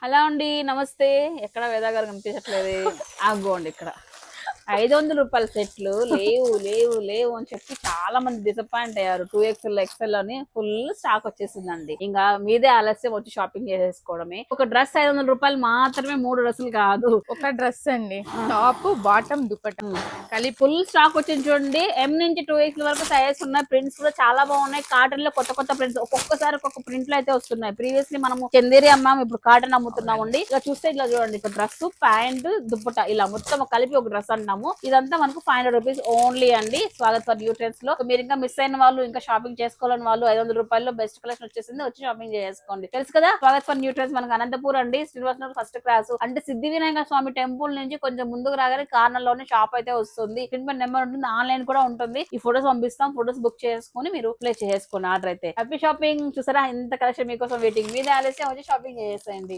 Hello అండి, నమస్తే. ఎక్కడ వేదా గారు కనిపించట్లేదు. ఆగోండి ఇక్కడ 500 రూపాయల సెట్లు లేవు లేవు లేవు అని చెప్పి చాలా మంది డిసప్పాయింట్ అయ్యారు. 2XL XL అని ఫుల్ స్టాక్ వచ్చేసిందండి. ఇంకా మీదే ఆలస్యం వచ్చి షాపింగ్ చేసేసుకోవడమే. ఒక డ్రెస్ 500 రూపాయలు మాత్రమే, 3 డ్రెస్సులు కాదు. ఒక డ్రెస్ అండి, టాప్ బాటమ్ దుపట్టా కలిపి ఫుల్ స్టాక్ వచ్చింది చూడండి. M నుంచి 2XL వరకు సైజెస్ ఉన్నాయి. ప్రింట్స్ కూడా చాలా బాగున్నాయి. కాటన్ లో కొత్త కొత్త ప్రింట్స్, ఒక్కొక్కసారి ఒక్కొక్క ప్రింట్లు అయితే వస్తున్నాయి. ప్రీవియస్లీ మనము చందేరి అమ్మాము, ఇప్పుడు కాటన్ అమ్ముతున్నామండి. ఇలా చూస్తే ఇట్లా చూడండి, ఇక్కడ డ్రెస్, ప్యాంట్, దుప్పట ఇలా మొత్తం కలిపి ఒక డ్రెస్ అంటున్నాము. ఇదంతా మనకు 500 రూపీస్ ఓన్లీ అండి. స్వాగత్ ఫర్ న్యూ ట్రెండ్స్ లో. మీరు ఇంకా మిస్ అయిన వాళ్ళు, ఇంకా షాపింగ్ చేసుకోవాలని వాళ్ళు 500 రూపాయల్లో బెస్ట్ కలెక్షన్ వచ్చేసింది. వచ్చి షాపింగ్ చేసుకోండి. తెలుసు కదా, స్వాగత్ ఫర్ న్యూ ట్రెండ్స్ మనకు అనంతపూర్ అండి, శ్రీనివాస ఫస్ట్ క్లాస్ అంటే సిద్ధి వినాయక స్వామి టెంపుల్ నుంచి కొంచెం ముందుకు రాగానే కార్నర్ లోనే షాప్ అయితే వస్తుంది. నెంబర్ ఉంటుంది, ఆన్లైన్ కూడా ఉంటుంది. ఈ ఫొటోస్ పంపిస్తాం, ఫొటోస్ బుక్ చేసుకుని మీరు ప్లే చేసుకోండి ఆర్డర్ అయితే. Happy shopping. చూసారా, ఇంత కలెక్షన్ మీకోసం వెయిటింగ్. మీద ఆలస్యం వచ్చి షాపింగ్ చేసేయండి.